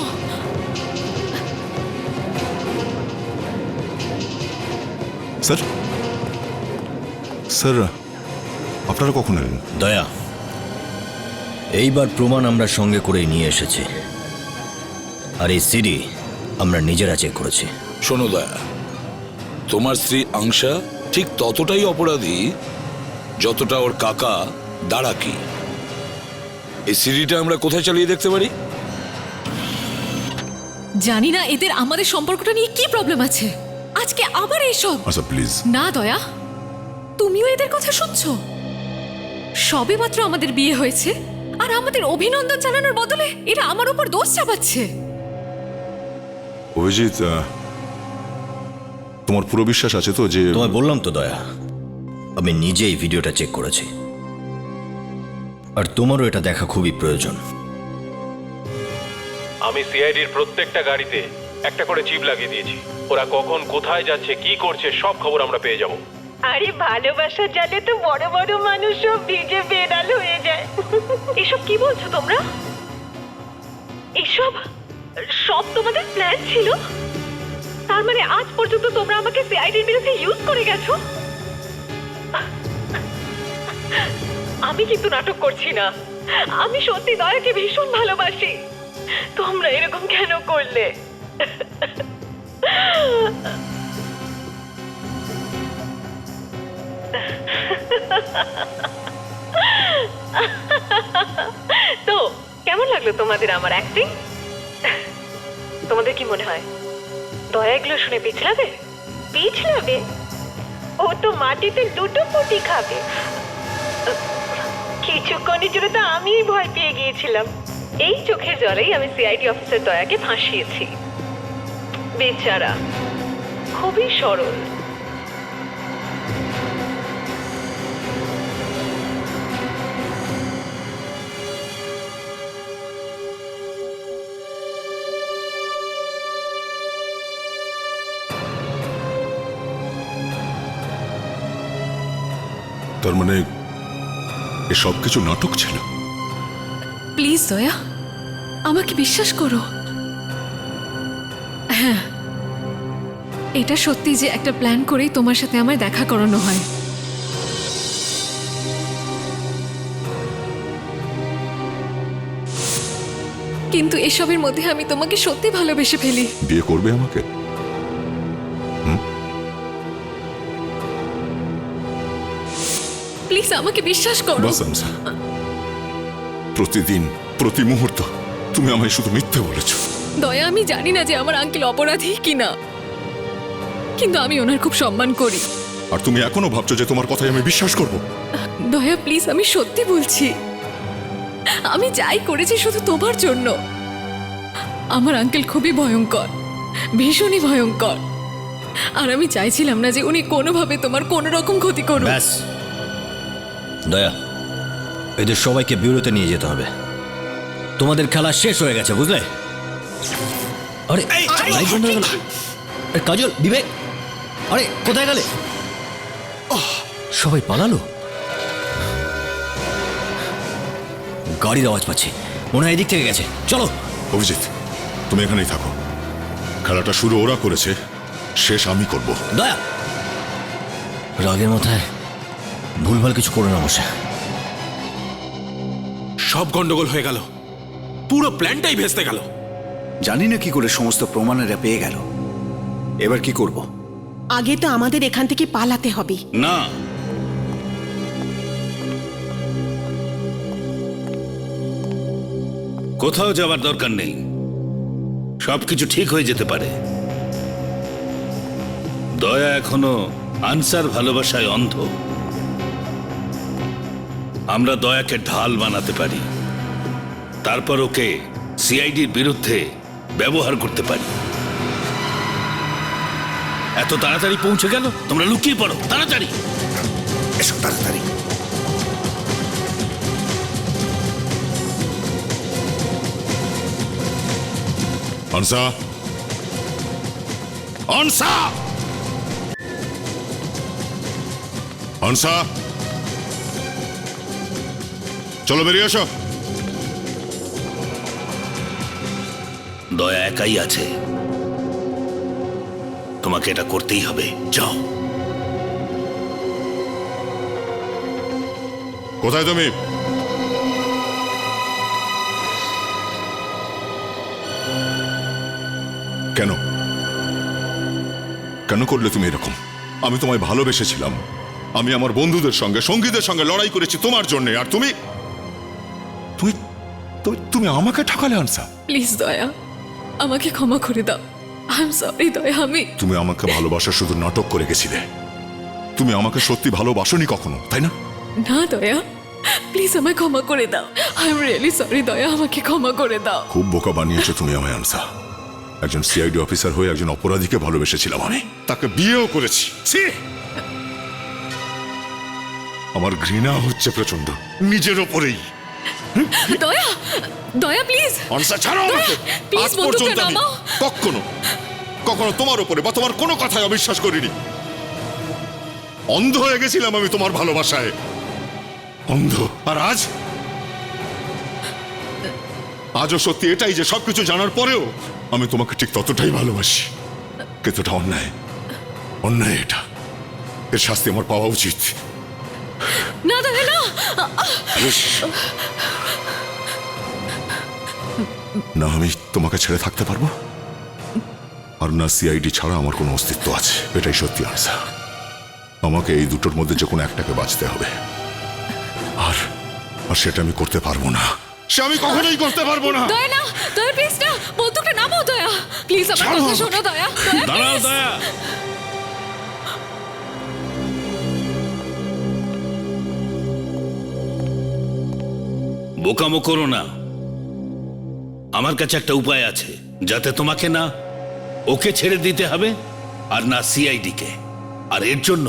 স্যার, স্যার আপনারা কখন এলেন? দয়া, এইবার প্রমাণ আমরা সঙ্গে করে নিয়ে এসেছি, আর এই সিডি আমরা নিজেরা চেক করেছি। শোনো দয়া, তোমার স্ত্রী আংশা ঠিক ততটাই অপরাধী যতটা ওর কাকা দাঁড়াকি। এই সিডিটা আমরা কোথায় চালিয়ে দেখতে পারি? জানি না এদের আমাদের সম্পর্কটা নিয়ে কি প্রবলেম আছে, আজকে আবার এইসব। আচ্ছা প্লিজ। না দয়া, তুমিও এদের কথা শুনছো? সবে মাত্র আমাদের বিয়ে হয়েছে আর আমাদের অভিনন্দন জানানোর বদলে এরা আমার উপর দোষ চাপাচ্ছে। অভিজিৎ, তোমার পুরো বিশ্বাস আছে তো যে? তোমায় বললাম তো দয়া, আমি নিজেই ভিডিওটা চেক করেছি, আর তোমারও এটা দেখা খুবই প্রয়োজন। আমি সিআইডির প্রত্যেকটা গাড়িতে একটা করে চিপ লাগিয়ে দিয়েছি। ওরা কখন কোথায় যাচ্ছে কি করছে সব খবর আমরা পেয়ে যাব। আরে ভালোবাসার জালে তো বড় বড় মানুষও ভিজে বেড়াল হয়ে যায়। এসব কি বলছো তোমরা? এসব সব তোমাদের প্ল্যান ছিল? তার মানে আজ পর্যন্ত তোমরা আমাকে সিআইডির বিরুদ্ধে ইউজ করে গেছো? আমি কিন্তু নাটক করছি না, আমি সত্যি দয়াকে ভীষণ ভালোবাসি। তোমরা এরকম কেন করলে? তো কেমন লাগলো তোমাদের আমার অ্যাক্টিং? তোমাদের কি মনে হয় দয়া এগুলো শুনে পিছলাবে? পিছলাবে? ও তো মাটিতে লুটোপুটি খাবে। কিছুক্ষণের জন্য তো আমিই ভয় পেয়ে গিয়েছিলাম। এই চোখের জলেই আমি সিআইডি অফিসার দয়াকে ফাঁসিয়েছি। বেচারা খুবই সরল। তার মানে এসব কিছু নাটক ছিল? প্লিজ দয়া, আমাকে বিশ্বাস করো। হ্যাঁ, এটা সত্যি যে একটা প্ল্যান করেই তোমার সাথে আমার দেখা করানো হয়। কিন্তু এসবের মধ্যে আমি তোমাকে সত্যি ভালোবেসে ফেলি। বিয়ে করবে আমাকে? প্লিজ আমাকে বিশ্বাস করো। বাস আনসা, প্রতিদিন প্রতি মুহূর্ত তুমি আমায় শুধু মিথ্যে বলেছো। দয়া, আমি জানি না যে আমার আঙ্কেল অপরাধী কিনা, কিন্তু আমি ওনার খুব সম্মান করি। আর তুমি এখনো ভাবছো যে তোমার কথাই আমি বিশ্বাস করব? দয়া প্লিজ, আমি সত্যি বলছি, আমি যাই করেছি শুধু তোমার জন্য। আমার আঙ্কেল খুবই ভয়ঙ্কর, ভীষণই ভয়ঙ্কর, আর আমি চাইছিলাম না যে উনি কোনোভাবে তোমার কোনো রকম ক্ষতি করুন। ব্যাস দয়া, এদের সবাইকে বিউরোতে নিয়ে যেতে হবে। তোমাদের খেলা শেষ হয়ে গেছে, বুঝলে? আরে লাইট বন্ধ হয়ে গেল। আরে কাজল, বিবেক, আরে কোথায় গেলে? সবাই পালালো। গাড়ির আওয়াজ পাচ্ছি, মনে হয় এদিক থেকে গেছে। চলো। অভিজিৎ, তুমি এখানেই থাকো। খেলাটা শুরু ওরা করেছে, শেষ আমি করব। দয়া, রাগের মাথায় ভুলভাল কিছু করে না বসে। সব গন্ডগোল হয়ে গেল, পুরো প্ল্যানটাই ভেস্তে গেল। জানি না কি করে সমস্ত প্রমাণেরা পেয়ে গেল। এবার কি করব? আগে তো আমাদের এখান থেকে পালাতে হবে। না, কোথাও যাবার দরকার নেই, সবকিছু ঠিক হয়ে যেতে পারে। দয়া এখনো আনসার ভালোবাসায় অন্ধ। আমরা দয়াকে ঢাল বানাতে পারি, তারপর ওকে সিআইডির বিরুদ্ধে ব্যবহার করতে পারি। এত তাড়াতাড়ি পৌঁছে গেল? তোমরা লুকিয়ে পড়ো, তাড়াতাড়ি এসব তাড়াতাড়ি। অনসা, অনসা, অনসা, চলো বেরিয়ে এসো। দয়া একাই আছে, তোমাকে এটা করতেই হবে। যাও। কোথায় তুমি? কেন কেন করলে তুমি এরকম? আমি তোমায় ভালোবেসেছিলাম, আমি আমার বন্ধুদের সঙ্গে সঙ্গীদের সঙ্গে লড়াই করেছি তোমার জন্য, আর তুমি তুমি তুমি তুমি আমাকে ঠকালে আনসা। প্লিজ দয়া, আমাকে ক্ষমা করে দাও। আই এম সরি দয়া। তুমি আমাকে ভালোবাসা শুধু নাটক করে গেছিলে, তুমি আমাকে সত্যি ভালোবাসোনি কখনো, তাই না? না দয়া, প্লিজ আমায় ক্ষমা করে দাও। আই এম রিয়েলি সরি দয়া, আমাকে ক্ষমা করে দাও। খুব বোকা বানিয়েছো তুমি আমায় আনসা। একজন সিআইডি অফিসার হয়ে একজন অপরাধীকে ভালোবেসেছিলাম আমি, তাকে বিয়েও করেছি। ছি! আমার ঘৃণা হচ্ছে প্রচন্ড নিজের ওপরেই। দয়া, দয়া প্লিজ। অনসা ছাড়ো আমাকে। প্লিজ আজ বন্দুকটা পর্যন্ত আমি নামাও। কখনো তোমার উপরে বা তোমার কোনো কথায় অবিশ্বাস করিনি। অন্ধ হয়ে গেছিলাম আমি তোমার ভালোবাসায়, অন্ধ। আর আজও সত্যি এটাই যে সবকিছু জানার পরেও আমি তোমাকে ঠিক ততটাই ভালোবাসি। কিন্তু এটা অন্যায়, অন্যায় এটা। এর শাস্তি আমার পাওয়া উচিত। না দয়া না। না আমি তোমাকে ছেড়ে থাকতে পারবো, আর না সিআইডি ছাড়া আমার কোনো অস্তিত্ব আছে। এটাই সত্যি আনসা। আমাকে এই দুটোর মধ্যে যে কোনো একটাকে বাঁচতে হবে, আর সেটা আমি করতে পারবো না। সে আমি কখনোই করতে পারবো না। দয়া না, দয়া প্লিজ না, বন্দুকটা নামাও দয়া। প্লিজ আমার কথা শোনো দয়া। দাঁড়াও দয়া। বোকামো করো না। আমার কাছে একটা উপায় আছে, যাতে তোমাকে না ওকে ছেড়ে দিতে হবে আর না সিআইডি কে। আর এর জন্য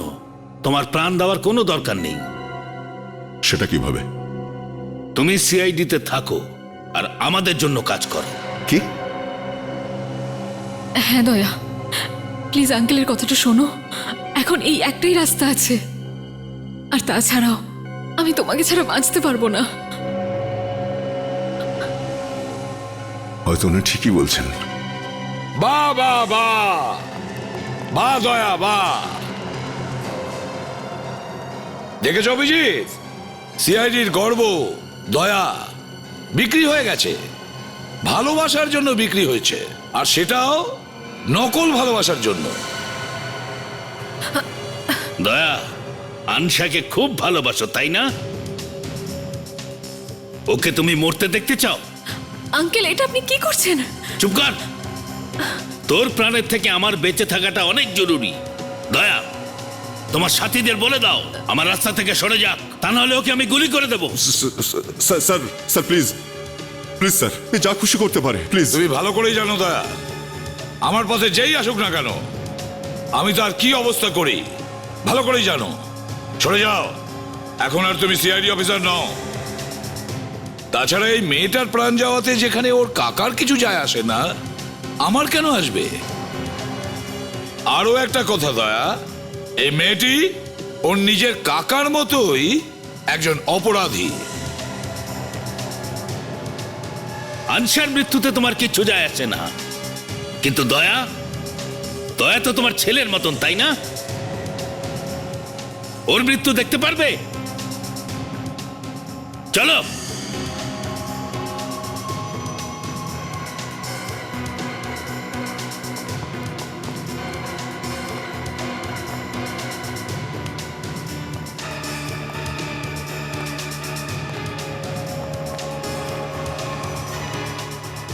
তোমার প্রাণ দেওয়ার কোনো দরকার নেই। সেটা কিভাবে? তুমি সিআইডি তে থাকো আর আমাদের জন্য কাজ করো। কি? হ্যাঁ দয়া, প্লিজ আঙ্কেলের কথাটা শোনো। এখন এই একটাই রাস্তা আছে, আর তাছাড়াও আমি তোমাকে ছাড়া বাঁচতে পারবো না। হয়তো উনি ঠিকই বলছেন। বা বা বা বা দয়া বা। দেখেছ অভিজিৎ, সিআইডির গর্ব দয়া বিক্রি হয়ে গেছে, ভালোবাসার জন্য বিক্রি হয়েছে, আর সেটাও নকল ভালোবাসার জন্য। দয়া আনসাকে খুব ভালোবাসো, তাই না? ওকে তুমি মরতে দেখতে চাও? আঙ্কেল, এটা আপনি কি করছেন? চুপ কর। তোর প্রাণের থেকে আমার বেঁচে থাকাটা অনেক জরুরি। দয়া, তোমার সাথীদের বলে দাও আমার রাস্তা থেকে সরে যাক, তা নাহলে ওকে আমি গুলি করে দেবো। স্যার প্লিজ, প্লিজ স্যার, যা খুশি করতে পারে প্লিজ। তুমি ভালো করেই জানো দয়া, আমার পথে যেই আসুক না কেন আমি তার কি অবস্থা করি ভালো করেই জানো। সরে যাও, এখন আর তুমি সিআইডি অফিসার নও। তাছাড়া এই মেয়েটার প্রাণ যাওয়াতে যেখানে ওর কাকার কিছু যায় আসে না, আমার কেন আসবে? আরো একটা কথা দয়া, এই মেয়েটি ওর নিজের কাকার মতোই একজন অপরাধী। আনসার মৃত্যুতে তোমার কিচ্ছু যায় আসে না, কিন্তু দয়া দয়া তো তোমার ছেলের মতন, তাই না? ওর মৃত্যু দেখতে পারবে? চলো।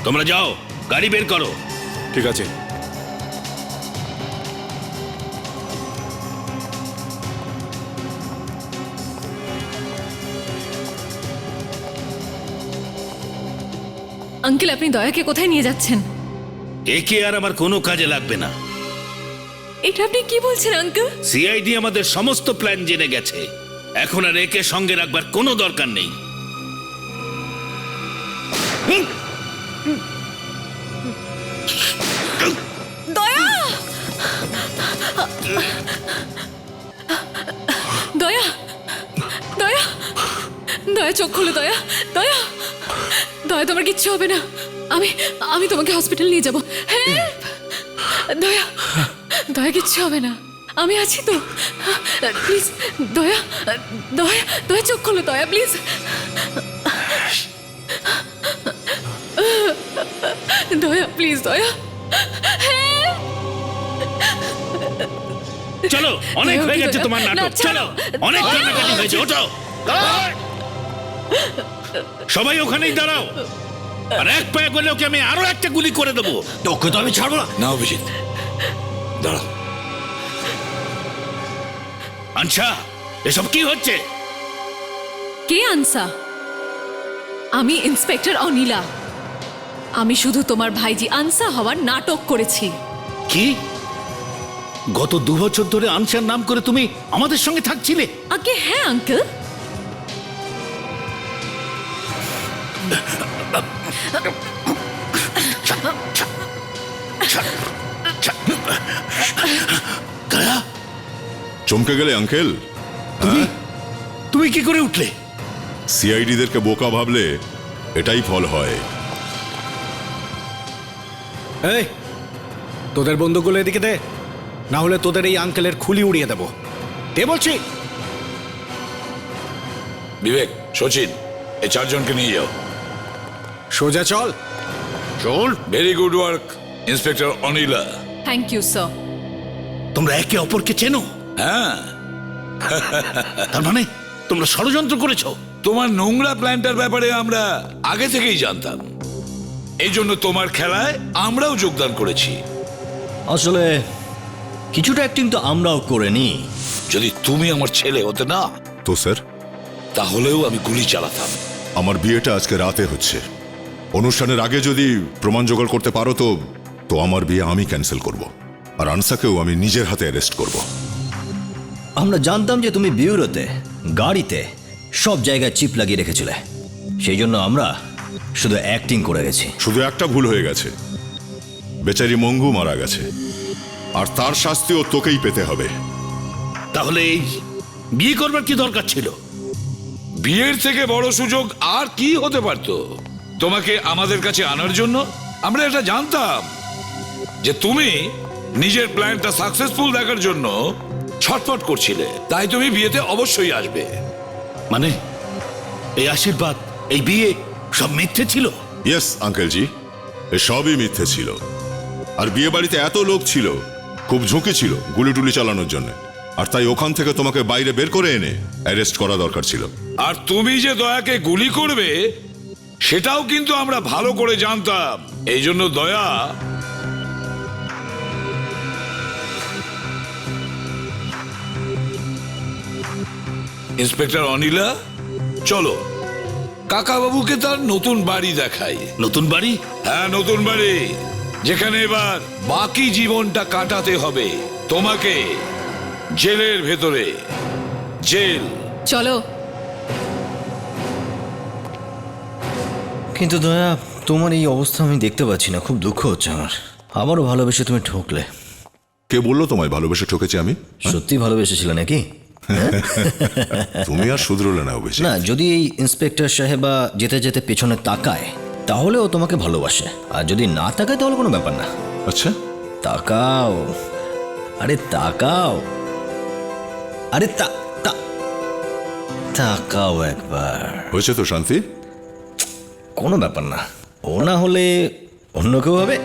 তোমরা যাও, গাড়ি বের করো। ঠিক আছে। আঙ্কেল, আপনি দয়াকে কোথায় নিয়ে যাচ্ছেন? একে আর আমার কোনো কাজে লাগবে না। এটা আপনি কি বলছেন আঙ্কেল? সিআইডি আমাদের সমস্ত প্ল্যান জেনে গেছে, এখন আর একে সঙ্গে রাখবার কোনো দরকার নেই। দয়া দয়া দয়া চোখ খোলো দয়া দয়া দয়া তোমার কিচ্ছু হবে না আমি আমি তোমাকে হসপিটাল নিয়ে যাব হ্যাঁ দয়া দয়া কিচ্ছু হবে না আমি আছি তো প্লিজ দয়া দয়া দয়া চোখ খোলো দয়া প্লিজ দয়া প্লিজ দয়া হ্যাঁ চলো অনেক দয়া, হয়ে গেছে দয়া। তোমার না, নাটক ছাড়ো। চলো অনেক দয়া। কান্নাকাটি হয়েছে ওঠো সবাই ওখানেই দাঁড়াও আর এক পায়ে গেলে ওকে আমি আরো একটা গুলি করে দেবো তোকে তো আমি ছাড়বো না। না অভিজিৎ দাঁড়া। আনসা এসব কি হচ্ছে? কে আনসা? আমি ইন্সপেক্টর অনিলা। আমি শুধু তোমার ভাইজি আনসা হওয়ার নাটক করেছি। কি গত 2 বছর ধরে আনসার নাম করে তুমি আমাদের সঙ্গে থাকছিলে? আগে হ্যাঁ আঙ্কেল। চমকে গেলে আঙ্কেল? তুমি কি করে উঠলে? সিআইডিদেরকে বোকা ভাবলে এটাই ফল হয়। এই তোদের বন্দুকগুলো এদিকে দে, না হলে তোদের এই আঙ্কেলের খুলি উড়িয়ে দেবো। কে বলছি? বিবেক, সচিন, এই 4 জনকে নিয়ে যাও। সোজা চল। চল। Very good work inspector Anila. Thank you sir. তোমরা একে অপরকে চেনো? হ্যাঁ, তার মানে তোমরা ষড়যন্ত্র করেছো? তোমার নোংরা প্ল্যানটার ব্যাপারে আমরা আগে থেকেই জানতাম। এই জন্য তোমার খেলায় আমরাও যোগদান করেছি। আসলে কিছুটা অ্যাক্টিং তো আমরাও করে নি। যদি তুমি আমার ছেলে হতে না, তো স্যার, তাহলেও আমি গুলি চালাতাম। আমার বিয়েটা আজকে রাতে হচ্ছে। অনুষ্ঠানের আগে যদি প্রমাণ জোগাড় করতে পারো তো আমার বিয়ে আমি ক্যান্সেল করব, আর আনসাকেও আমি নিজের হাতে অ্যারেস্ট করব। আমরা জানতাম যে তুমি বিউরোতে, গাড়িতে, সব জায়গায় চিপ লাগিয়ে রেখেছিলে। সেই জন্য আমরা শুধু অ্যাক্টিং করে গেছি। শুধু একটা ভুল হয়ে গেছে, বেচারি মঙ্গু মারা গেছে, আর তার শাস্তিও তোকেই পেতে হবে। তাহলে এই বিয়ে করবার কি দরকার ছিল? বিয়ের থেকে বড় সুযোগ আর কি হতে পারত? তোমাকে আমাদের কাছে আনার জন্য আমরা এটা জানতাম যে তুমি নিজের প্ল্যানটা সাকসেসফুল দেখার জন্য ছটফট করছিলে, তাই তুমি বিয়েতে অবশ্যই আসবে। মানে এই আশীর্বাদ, এই বিয়ে সব মিথ্যে ছিল? ইয়েস আঙ্কেলজি, সবই মিথ্যে ছিল। আর বিয়ে বাড়িতে এত লোক ছিল, খুব ঝুঁকি ছিল গুলি টুলি চালানোর জন্য, আর তাই ওখান থেকে তোমাকে বাইরে বের করে এনে অ্যারেস্ট করা দরকার ছিল। আর তুমি যে দয়াকে গুলি করবে সেটাও কিন্তু আমরা ভালো করে জানতাম। এই জন্য দয়া ইন্সপেক্টর অনিলা, চলো কাকাবাবুকে তার নতুন বাড়ি দেখাই। নতুন বাড়ি? হ্যাঁ, নতুন বাড়ি, যেখানে এবার বাকি জীবনটা কাটাতে হবে তোমাকে জেলের ভেতরে। জেল। চলো। কিন্তু দয়া, তোমার এই অবস্থা আমি দেখতে পাচ্ছি না, খুব দুঃখ হচ্ছে আমার। আমারও ভালোবেসে তুমি ঠকলে। কে বললো তোমায় ভালোবেসে ঠকেছি আমি? সত্যি ভালোবেসেছিলে নাকি? তুমি আর শুধরোলে না অভিজিৎ। না, যদি এই ইন্সপেক্টর সাহেবা যেতে যেতে পেছনে তাকায় তাহলে ও তোমাকে ভালোবাসে, আর যদি না তাকায় তাহলে কোনো ব্যাপার না। আচ্ছা, তাকাও, আরে তাকাও, আরে তাকাও একবার। হয়েছে তো শান্তি? কোনো ব্যাপার না, ও না হলে অন্য কেউ হবে।